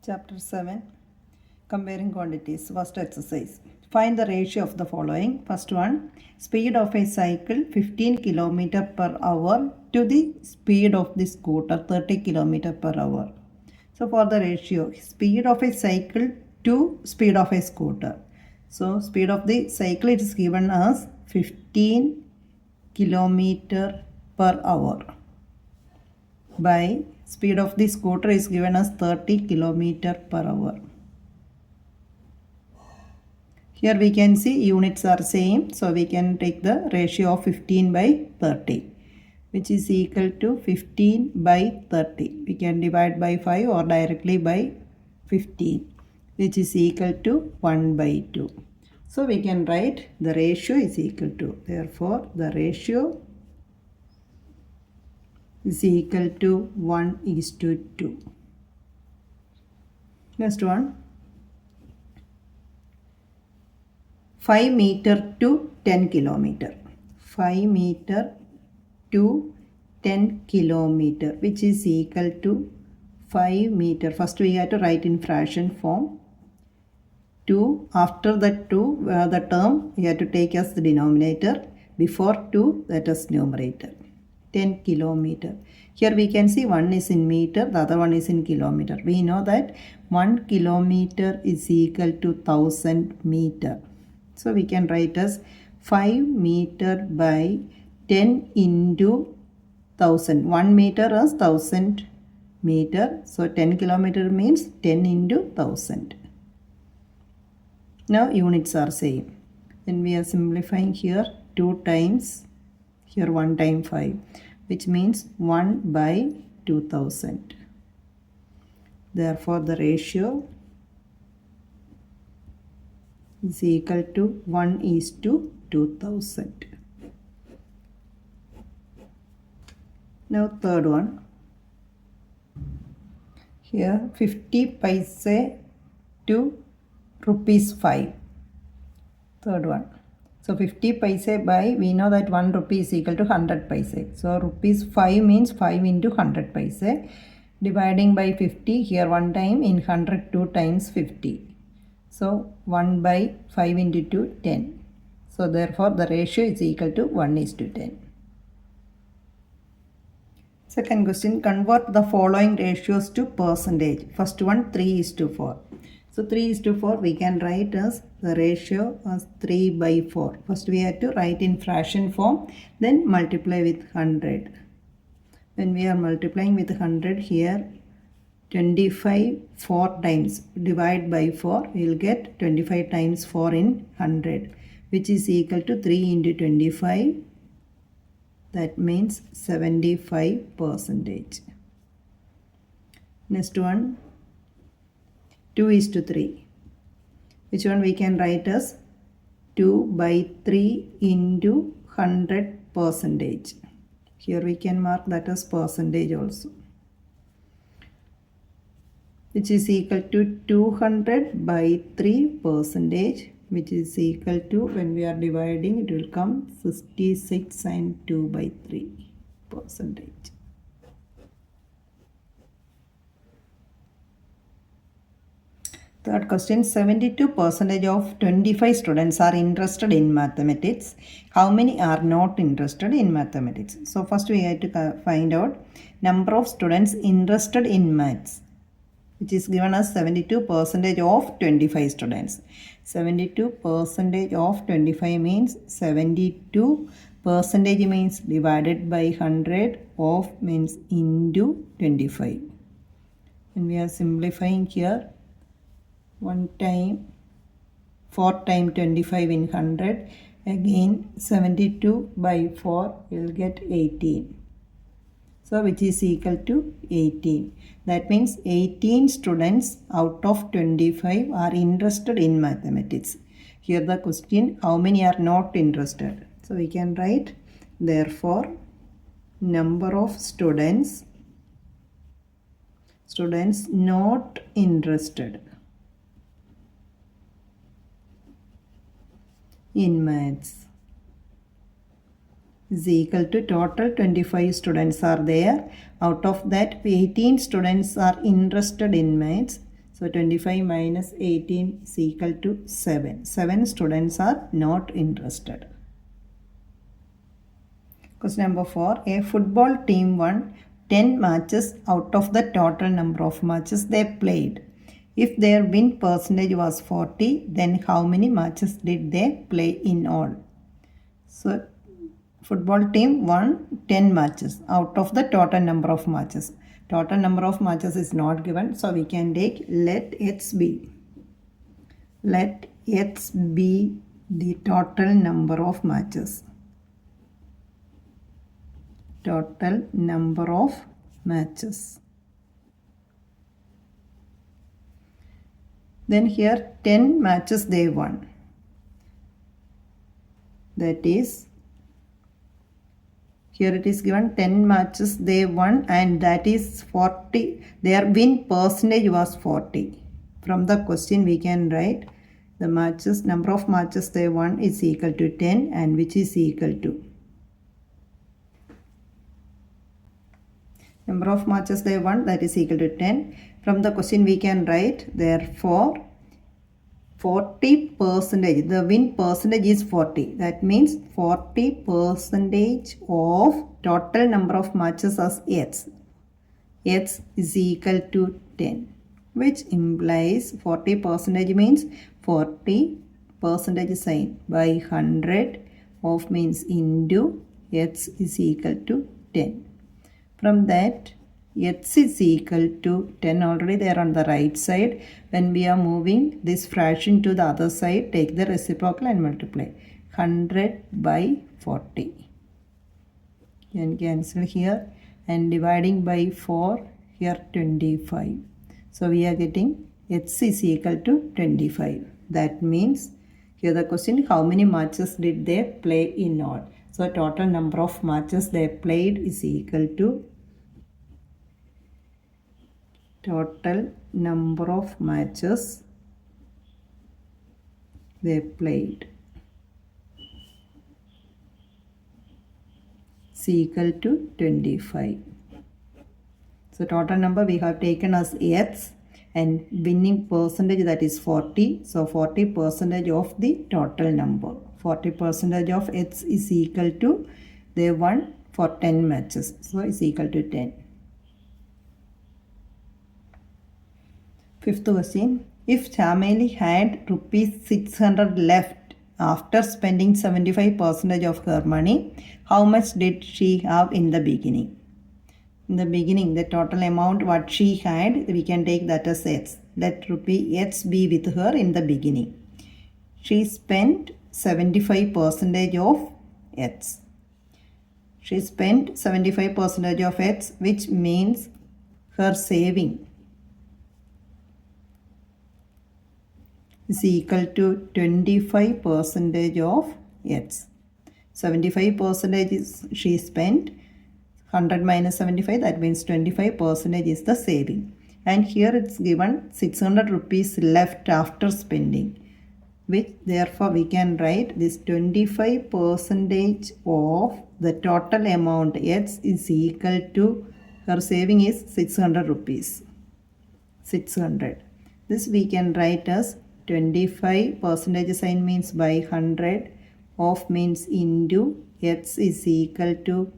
Chapter 7 Comparing Quantities. First exercise. Find the ratio of the following. First one, speed of a cycle 15 km per hour to the speed of the scooter 30 km per hour. So for the ratio, speed of a cycle to speed of a scooter. So speed of the cycle is given as 15 km per hour by speed of the scooter is given as 30 km per hour. Here we can see units are same, so we can take the ratio of 15 by 30, which is equal to 15 by 30. We can divide by 5 or directly by 15, which is equal to 1 by 2. So we can write the ratio is equal to, therefore the ratio is equal to 1:2. Next one, 5 meter to 10 kilometer. 5 meter to 10 kilometer, which is equal to 5 meter. First we have to write in fraction form. 2, after the 2, the term we have to take as the denominator. Before 2, that is numerator. 10 kilometer. Here we can see one is in meter, the other one is in kilometer. We know that 1 kilometer is equal to 1000 meter. So we can write as 5 meter by 10 into 1000. 1 meter is 1000 meter. So 10 kilometer means 10 into 1000. Now units are same. When we are simplifying here 2 times, here 1 time 5, which means 1 by 2000. Therefore the ratio is equal to 1:2000. Now third one. Here 50 paise to rupees 5. Third one. So 50 paise by, we know that 1 rupee is equal to 100 paise. So rupees 5 means 5 into 100 paise. Dividing by 50, here 1 time, in 100 2 times 50. So 1 by 5 into 2, 10. So therefore the ratio is equal to 1:10. Second question, convert the following ratios to percentage. First one, 3:4. So 3:4 we can write as the ratio as 3 by 4. First we have to write in fraction form, then multiply with 100. When we are multiplying with 100, here 25 4 times, divide by 4, we will get 25 times 4 in 100, which is equal to 3 into 25. That means 75%. Next one, 2:3. Which one we can write as 2 by 3 into 100%. Here we can mark that as percentage also, which is equal to 200 by 3%, which is equal to, when we are dividing, it will come 66 and 2 by 3%. Third question, 72% of 25 students are interested in mathematics. How many are not interested in mathematics? So first we have to find out number of students interested in maths, which is given as 72% of 25 students. 72% of 25 means 72% means divided by 100, of means into 25. When we are simplifying here, 1 time 4 time 25 in 100, again 72 by 4 will get 18. So which is equal to 18. That means 18 students out of 25 are interested in mathematics. Here the question, how many are not interested? So we can write, therefore number of students not interested in maths is equal to total 25 students are there. Out of that, 18 students are interested in maths. So So 25 minus 18 is equal to 7. 7 students are not interested. Question number 4. A football team won 10 matches out of the total number of matches they played. If their win percentage was 40, then how many matches did they play in all? So football team won 10 matches out of the total number of matches. Total number of matches is not given, so we can take let x be. Let x be the total number of matches. Total number of matches. Then here 10 matches they won. That is, here it is given 10 matches they won, and that is 40. Their win percentage was 40. From the question we can write the matches, number of matches they won is equal to 10, and which is equal to number of matches they won, that is equal to 10. From the question we can write, therefore 40%, the win percentage is 40. That means 40% of total number of matches as x. X is equal to 10, which implies 40% means 40% sign by 100 of means into x is equal to 10. From that, x is equal to 10 already there on the right side. When we are moving this fraction to the other side, take the reciprocal and multiply. 100 by 40. You can cancel here, and dividing by 4, here 25. So we are getting x is equal to 25. That means, here the question, how many matches did they play in all? So total number of matches they played is equal to total number of matches they played is equal to 25. So total number we have taken as x, and winning percentage, that is 40. So 40% of the total number. 40% of x is equal to they won for 10 matches. So is equal to 10. Fifth question. If Chameli had rupees 600 left after spending 75% of her money, how much did she have in the beginning? In the beginning, the total amount what she had, we can take that as x. Let rupee x be with her in the beginning. She spent 75% of x. She spent 75% of x, which means her saving is equal to 25% of x. 75% is she spent. 100 minus 75, that means 25% is the saving. And here it's given 600 rupees left after spending, which therefore we can write this 25% of the total amount x is equal to her saving is 600 rupees. 600. This we can write as 25% sign means by 100 of means into x is equal to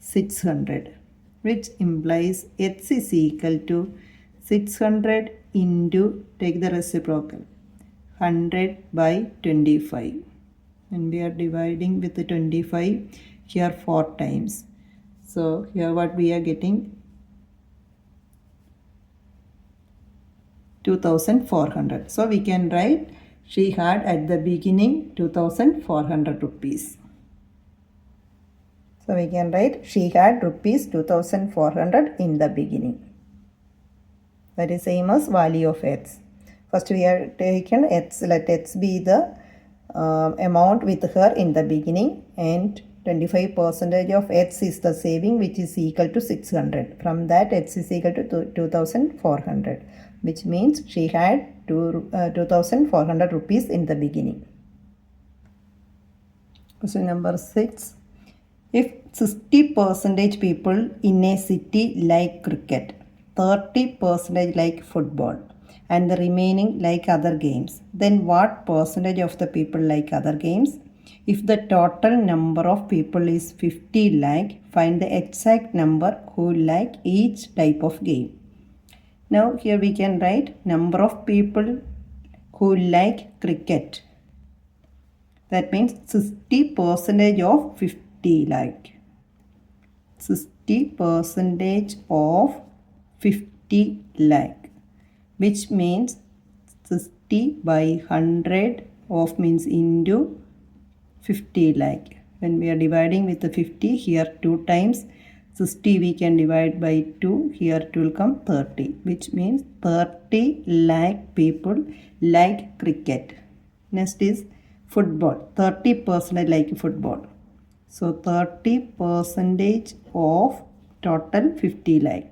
600, which implies x is equal to 600 into, take the reciprocal, 100 by 25. And we are dividing with the 25 here 4 times. So here what we are getting, 2400. So we can write she had at the beginning 2400 rupees. So we can write she had rupees 2400 in the beginning. That is same as value of x. First we have taken x, let x be the amount with her in the beginning, and 25% of x is the saving, which is equal to 600. From that x is equal to 2400, which means she had 2400 rupees in the beginning. Question number 6. If 60% people in a city like cricket, 30% like football, and the remaining like other games. Then what percentage of the people like other games? If the total number of people is 50 lakh, find the exact number who like each type of game. Now here we can write number of people who like cricket. That means 60% of 50 lakh. 60% of 50 lakh, which means 60 by 100 of means into 50 lakh. When we are dividing with the 50, here 2 times 60 we can divide by 2, here it will come 30, which means 30 lakh people like cricket. Next is football. 30% like football. So 30% of total 50 lakh,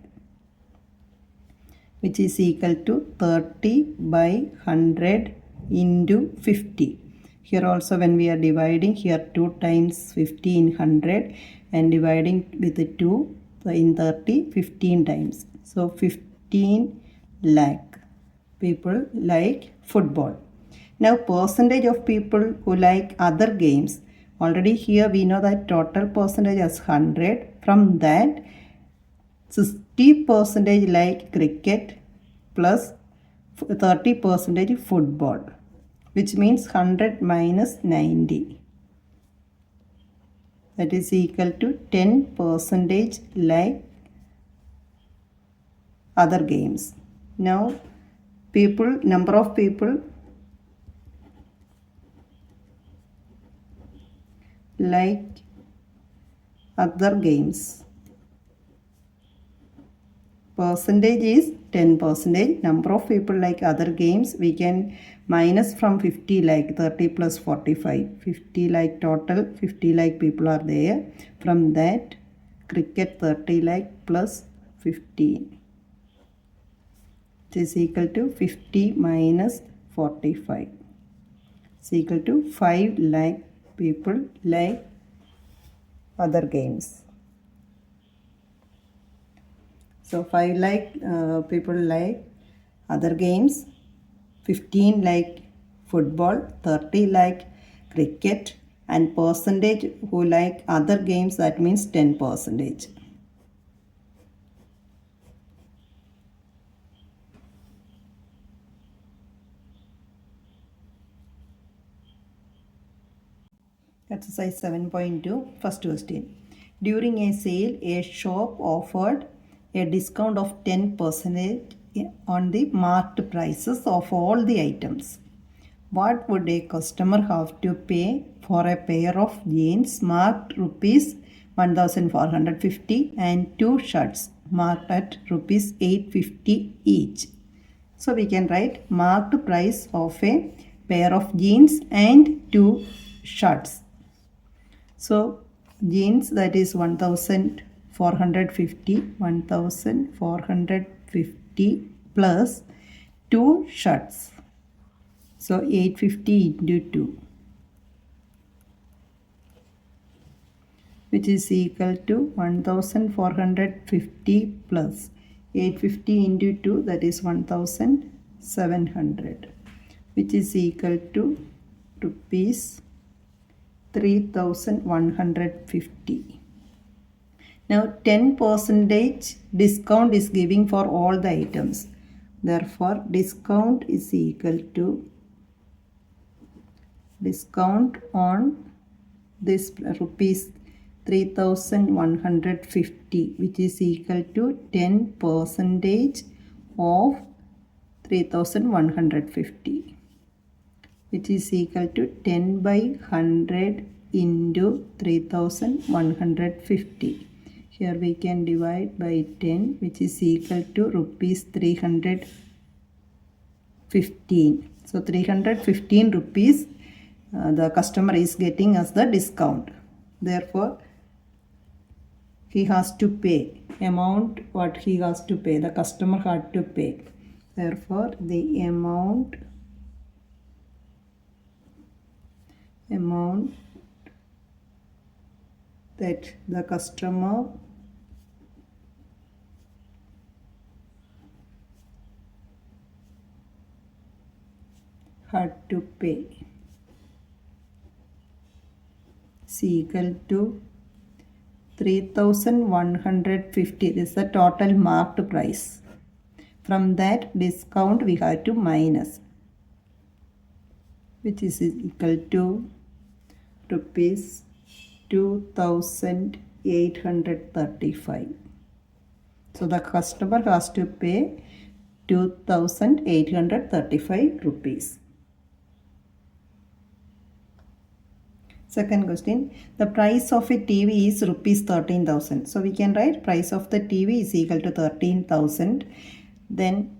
which is equal to 30 by 100 into 50. Here also when we are dividing, here 2 times 50 in 100 and dividing with the 2 in 30, 15 times. So 15 lakh people like football. Now percentage of people who like other games. Already here we know that total percentage is 100. From that 60% like cricket plus 30% football, which means 100 minus 90. That is equal to 10% like other games. Now number of people like other games. Percentage is 10%. Number of people like other games, we can minus from 50 lakh, 30 plus 45. 50 lakh total, 50 lakh people are there. From that, cricket 30 lakh plus 15. It is equal to 50 minus 45. It's equal to 5 lakh people like other games. So 5 lakh people like other games, 15 like football, 30 like cricket, and percentage who like other games, that means 10%. Exercise 7.2, first question. During a sale, a shop offered a discount of 10% on the marked prices of all the items. What would a customer have to pay for a pair of jeans marked rupees 1450 and 2 shirts marked at rupees 850 each? So we can write marked price of a pair of jeans and 2 shirts. So jeans, that is 1450 plus 2 shirts. So 850 into 2, which is equal to 1450 plus 850 into 2, that is 1700, which is equal to rupees 3150. Now 10% discount is giving for all the items. Therefore discount is equal to discount on this rupees 3150, which is equal to 10% of 3150, which is equal to 10 by 100 into 3150. Here we can divide by 10, which is equal to rupees 315. So 315 rupees the customer is getting as the discount. Therefore, he has to pay amount what he has to pay. The customer had to pay. Therefore, the amount that the customer had to pay is equal to 3,150. This is the total marked price. From that discount we have to minus, which is equal to rupees 2,835. So the customer has to pay 2,835 rupees. Second question, the price of a TV is rupees 13,000. So we can write price of the TV is equal to 13,000. Then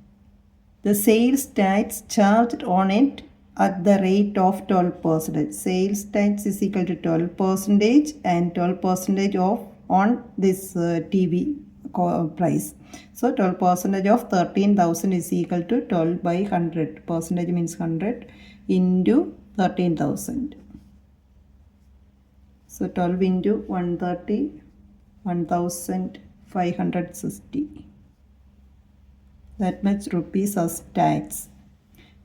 the sales tax charged on it at the rate of 12%. Sales tax is equal to 12% and 12% of on this TV price. So 12% of 13,000 is equal to 12 by 100. Percentage means 100 into 13,000. So 12 into 130, 1,560. That much rupees as tax.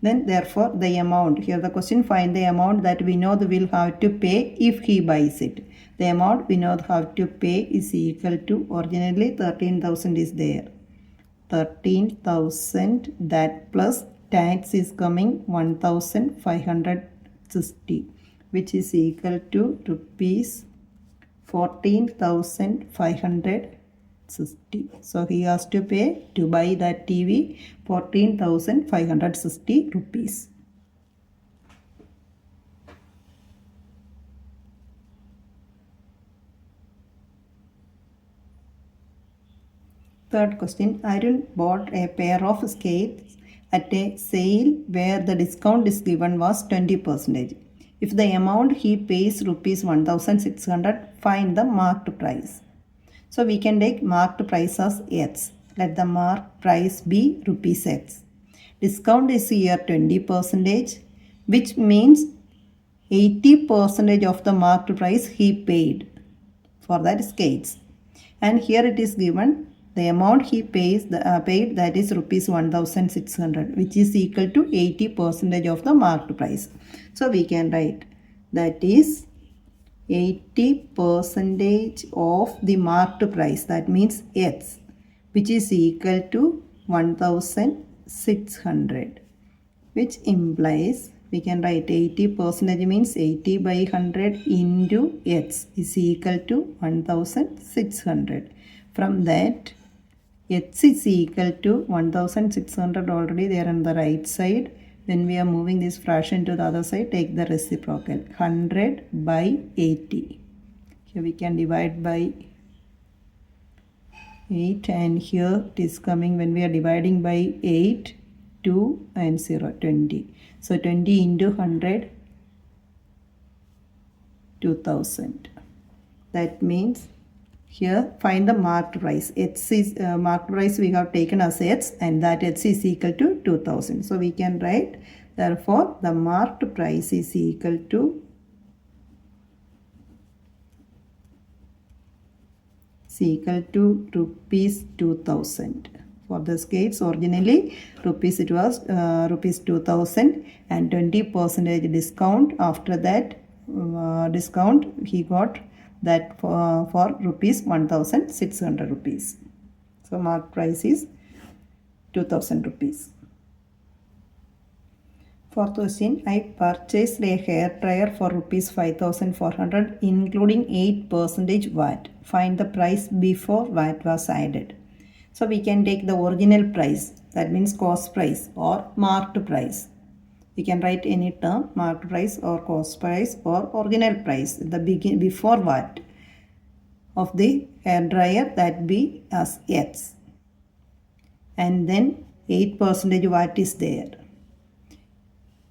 Then therefore the amount, here the question, find the amount that Vinod will have to pay if he buys it. The amount Vinod have to pay is equal to, originally 13,000 is there. 13,000, that plus tax is coming 1,560, which is equal to rupees 14,560. So he has to pay to buy that TV 14,560 rupees. Third question, Arun bought a pair of skates at a sale where the discount is given was 20%. If the amount he pays rupees 1,600, find the marked price. So we can take marked price as X. Let the marked price be rupees X. Discount is here 20%, which means 80% of the marked price he paid for that skates. And here it is given the amount he pays paid, that is rupees 1,600, which is equal to 80% of the marked price. So we can write that is 80% of the marked price, that means X, which is equal to 1,600, which implies we can write 80% means 80 by 100 into X is equal to 1,600. From that X is equal to 1,600 already there on the right side. When we are moving this fraction to the other side, take the reciprocal, 100 by 80. Here we can divide by 8, and here it is coming, when we are dividing by 8, 2 and 0, 20. So 20 into 100, 2,000. That means here find the marked price. X is marked price we have taken as X, and that X is equal to 2,000. So we can write, therefore the marked price is equal to rupees 2,000. For the skates, originally rupees, it was rupees 2,000 and 20% discount. After that discount he got that for rupees 1,600 rupees. So marked price is 2,000 rupees. Fourth question, I purchased a hair dryer for rupees 5,400 including 8% VAT. Find the price before VAT was added. So we can take the original price, that means cost price or marked price. We can write any term, marked price or cost price or original price, the before VAT of the hair dryer, that be as X. And then 8% VAT is there.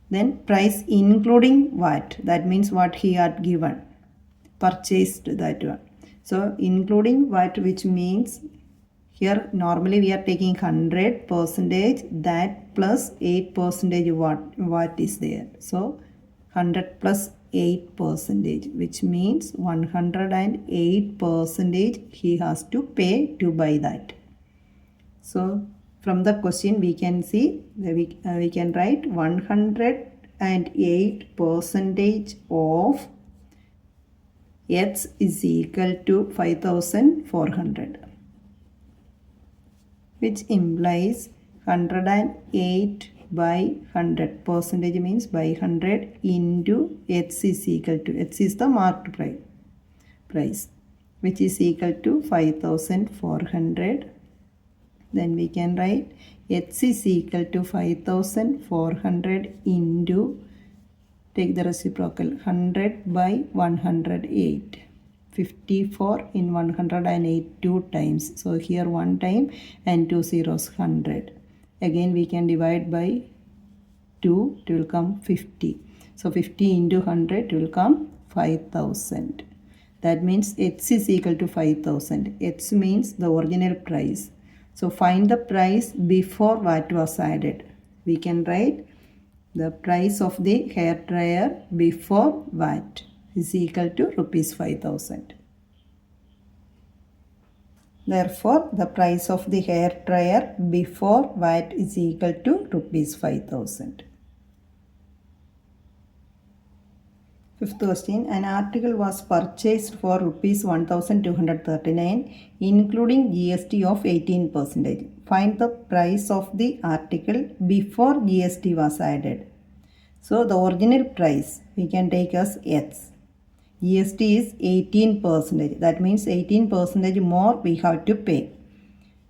Then price including VAT, that means what he had given, purchased that one. So including VAT, which means here normally we are taking 100%, that plus 8% VAT is there. So 100 plus 8%, which means 108% he has to pay to buy that. So from the question we can see that we can write 100 108% of X is equal to 5400, which implies 108 by 100. Percentage means by 100 into X is equal to, X is the marked price, which is equal to 5400. Then we can write X is equal to 5400 into, take the reciprocal, 100 by 108. 54 in 108 2 times. So here 1 time and 2 zeros 100. Again we can divide by 2, it will come 50. So 50 into 100 it will come 5000. That means X is equal to 5000. X means the original price. So find the price before VAT was added. We can write the price of the hair dryer before VAT is equal to rupees 5000. Therefore, the price of the hair dryer before VAT is equal to rupees 5000. Fifth question, an article was purchased for rupees 1239 including GST of 18%. Find the price of the article before GST was added. So the original price we can take as X. GST is 18%. That means 18% more we have to pay,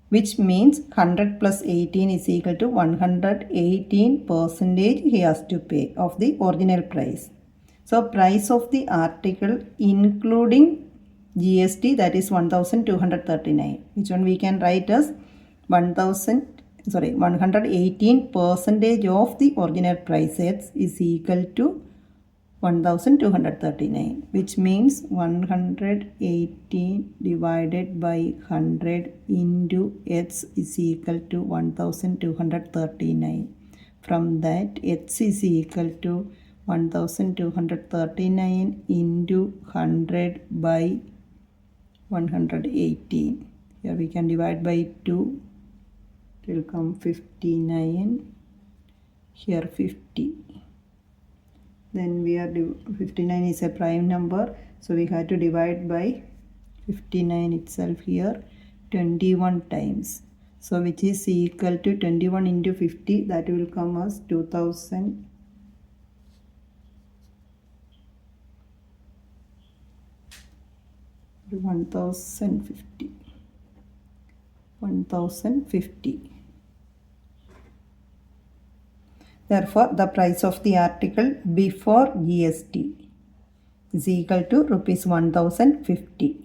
which means 100 plus 18 is equal to 118% he has to pay of the original price. So price of the article including GST, that is 1239, which one we can write as 118% of the original price X is equal to 1239, which means 118 divided by 100 into X is equal to 1239. From that, X is equal to 1239 into 100 by 118. Here we can divide by 2. It will come 59. Here 50. Then we are 59 is a prime number, so we have to divide by 59 itself here 21 times. So which is equal to 21 into 50, that will come as 2000. 1050. Therefore, the price of the article before GST is equal to rupees 1050.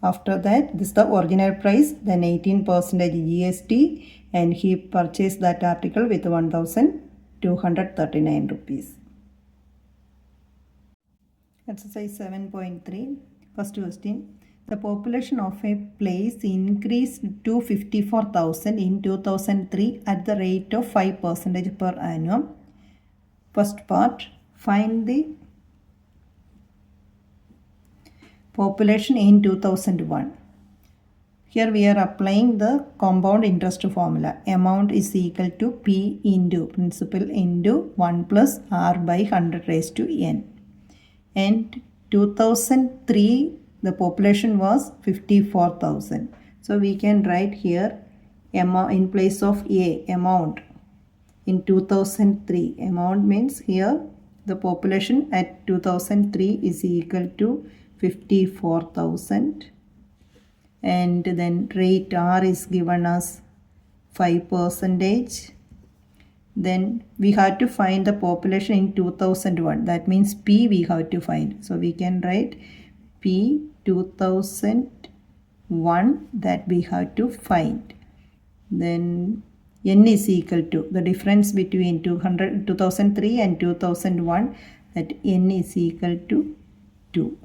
After that, this is the original price, then 18% GST, and he purchased that article with 1239 rupees. Exercise 7.3. First question. The population of a place increased to 54,000 in 2003 at the rate of 5% per annum. First part. Find the population in 2001. Here we are applying the compound interest formula. Amount is equal to P into principal into 1 plus R by 100 raised to N. And 2003 the population was 54,000. So we can write here in place of A, amount. In 2003, amount means here the population at 2003 is equal to 54,000. And then rate R is given as 5%. Then we have to find the population in 2001. That means P we have to find. So we can write P 2001 that we have to find. Then N is equal to the difference between 2003 and 2001, that N is equal to 2.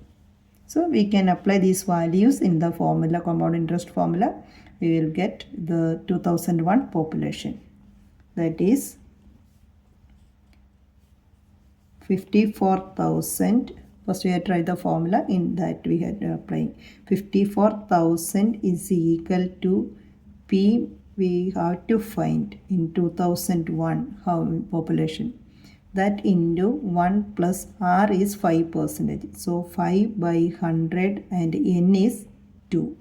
So we can apply these values in the formula, compound interest formula. We will get the 2001 population. That is 54,000. First we have tried the formula, in that we had applying 54,000 is equal to P we have to find in 2001 how population. That into 1 plus R is 5%. So 5 by 100 and N is 2.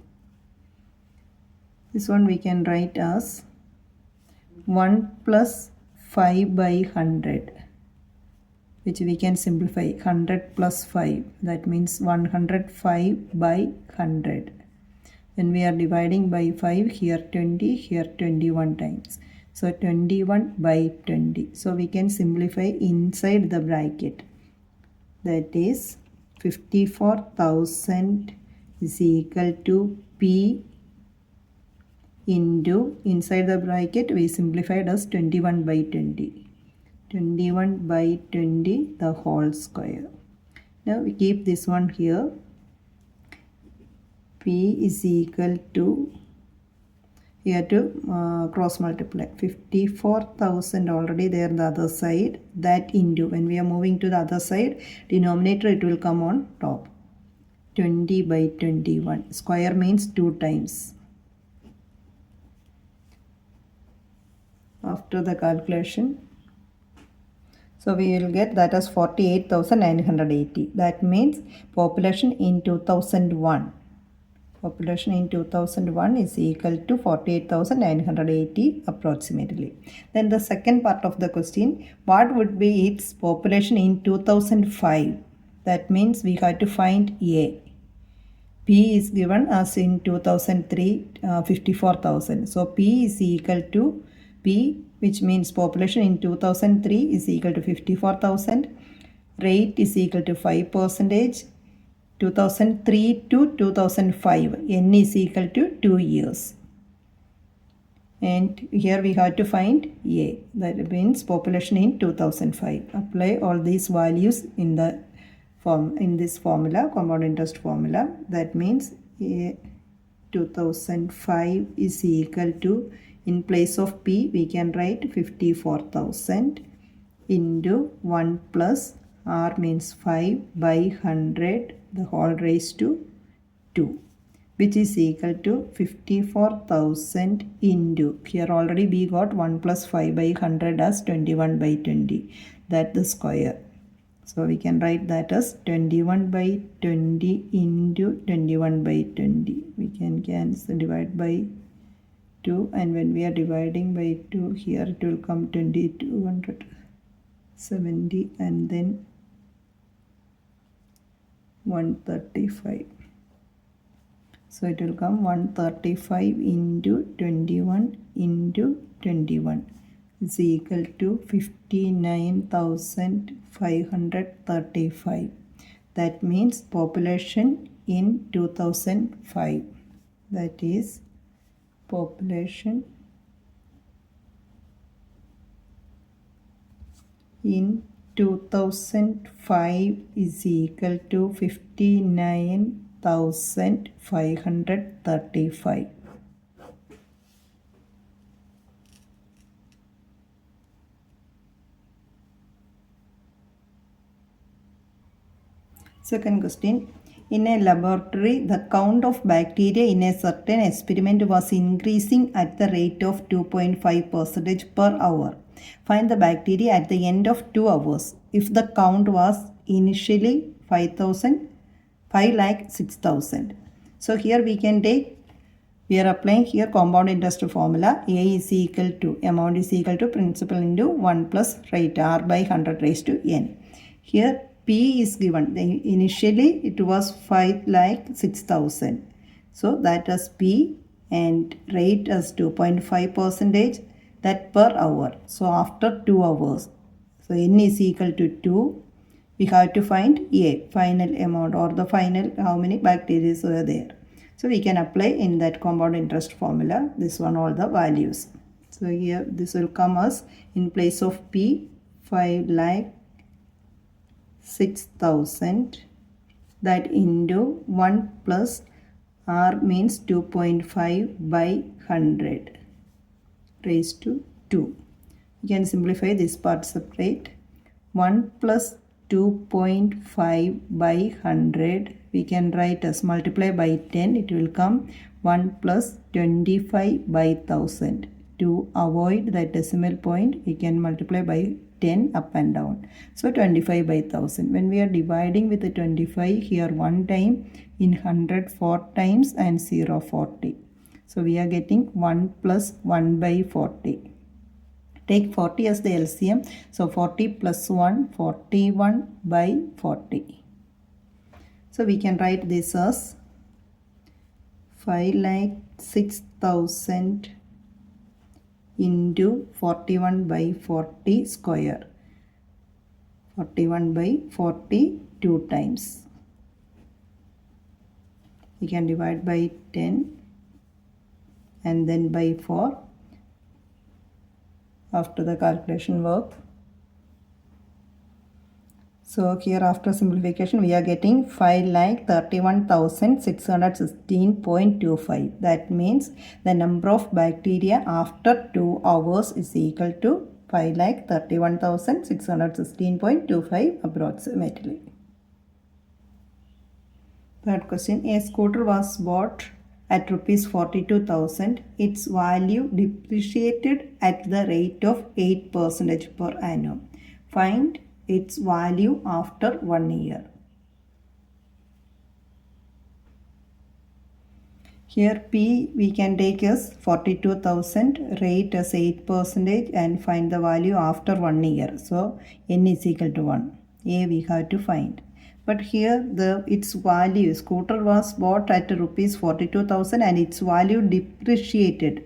This one we can write as 1 plus 5 by 100, which we can simplify 100 plus 5. That means 105 by 100. When we are dividing by 5, here 20, here 21 times. So 21 by 20. So we can simplify inside the bracket. That is 54,000 is equal to P into, inside the bracket we simplified as 21 by 20. 21 by 20 the whole square. Now we keep this one here. P is equal to, here to cross multiply 54,000 already there the other side, that into, when we are moving to the other side, denominator it will come on top. 20 by 21, square means 2 times. After the calculation, so we will get that as 48,980. That means population in 2001. Population in 2001 is equal to 48,980 approximately. Then the second part of the question, what would be its population in 2005? That means we have to find A. P is given as in 2003 54,000. So P is equal to P, which means population in 2003 is equal to 54,000. Rate is equal to 5%. 2003 to 2005, N is equal to 2 years. And here we have to find A. That means population in 2005. Apply all these values in the in this formula, compound interest formula. That means A 2005 is equal to, in place of P we can write 54,000 into 1 plus R means 5 by 100 the whole raised to 2, which is equal to 54,000 into, here already we got 1 plus 5 by 100 as 21 by 20, that the square. So we can write that as 21 by 20 into 21 by 20. We can cancel, divide by 2, and when we are dividing by 2, here it will come 2270 and then 135. So it will come 135 into 21 into 21 is equal to 59,535. That means population in 2005. That is population in 2005 is equal to 59,535. Second question. In a laboratory, the count of bacteria in a certain experiment was increasing at the rate of 2.5% per hour. Find the bacteria at the end of 2 hours. If the count was initially 5,000, 5,06,000. So here we can take, we are applying here compound interest formula. A is equal to, amount is equal to principal into 1 plus rate, R by 100 raised to N. Here P is given. Initially it was 5,06,000. So that is P, and rate as 2.5%, that per hour. So after 2 hours, so N is equal to 2. We have to find A, final amount, or the final how many bacteria were there. So we can apply in that compound interest formula this one all the values. So here this will come as, in place of P, 5,06,000, that into 1 plus R means 2.5 by 100 raised to 2. You can simplify this part separate. 1 plus 2.5 by 100, we can write as multiply by 10, it will come 1 plus 25 by 1000. To avoid that decimal point, we can multiply by 10 up and down. So 25 by 1000. When we are dividing with the 25, here 1 time, in 100 4 times and 0 40. So we are getting 1 plus 1 by 40. Take 40 as the LCM. So 40 plus 1, 41 by 40. So we can write this as 5,06,000 into 41 by 40 square. 41 by 40 2 times. We can divide by 10 and then by 4 after the calculation work. So here after simplification we are getting 5,31,616.25. That means the number of bacteria after 2 hours is equal to 5,31,616.25 approximately. Third question, a scooter was bought at rupees 42,000. Its value depreciated at the rate of 8% per annum. Find its value after 1 year. Here P we can take as 42,000, rate as 8% and find the value after 1 year. So N is equal to 1. A we have to find. But here its value, scooter was bought at rupees 42,000 and its value depreciated.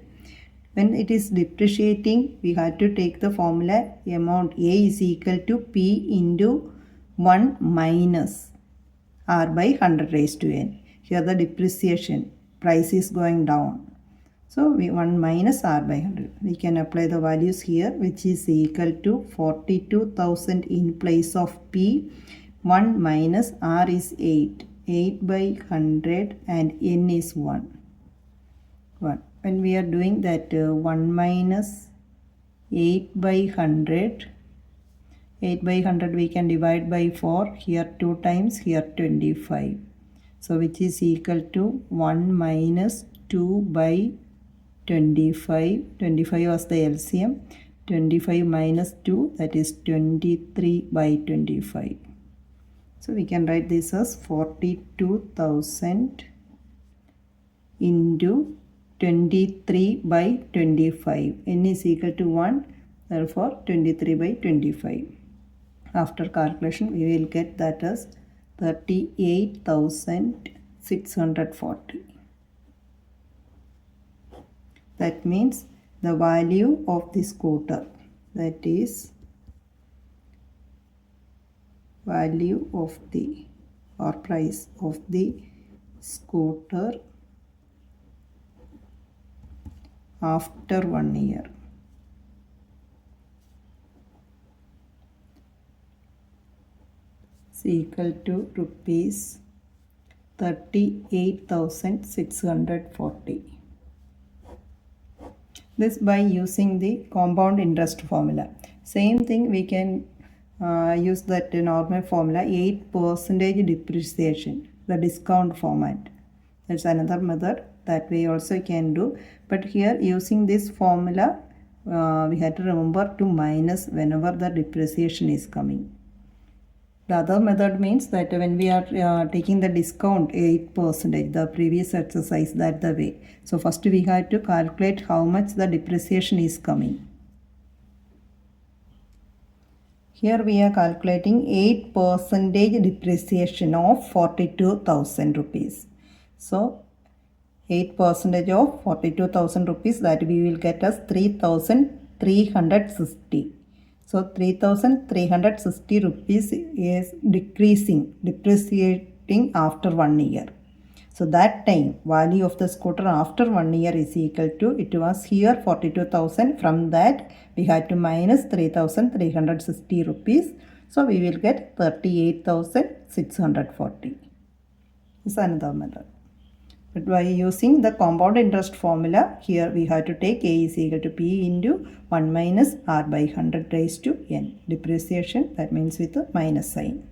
When it is depreciating, we have to take the formula amount A is equal to P into 1 minus R by 100 raised to N. Here the depreciation, price is going down. So 1 minus R by 100. We can apply the values here, which is equal to 42,000 in place of P. 1 minus R is 8. 8 by 100 and N is 1. 1. When we are doing that 1 minus 8 by 100, 8 by 100 we can divide by 4, here 2 times, here 25. So which is equal to 1 minus 2 by 25. 25 was the LCM. 25 minus 2, that is 23 by 25. So we can write this as 42,000 into 23 by 25. N is equal to 1, therefore 23 by 25. After calculation we will get that as 38,640. That means the value of the scooter, that is value of the or price of the scooter after 1 year. Is equal to rupees 38,640. This by using the compound interest formula. Same thing we can use that normal formula, 8% depreciation, the discount format. That's another method that we also can do. But here using this formula, we have to remember to minus whenever the depreciation is coming. The other method means that when we are taking the discount 8%, the previous exercise, that the way. So first we have to calculate how much the depreciation is coming. Here we are calculating 8% depreciation of 42,000 rupees. So 8% of 42,000 rupees, that we will get as 3,360. So 3,360 rupees is depreciating after 1 year. So that time value of the scooter after 1 year is equal to, it was here 42,000, from that we had to minus 3,360 rupees. So we will get 38,640. This is another method. But by using the compound interest formula, here we have to take A is equal to P into 1 minus R by 100 raised to N. Depreciation, that means with a minus sign.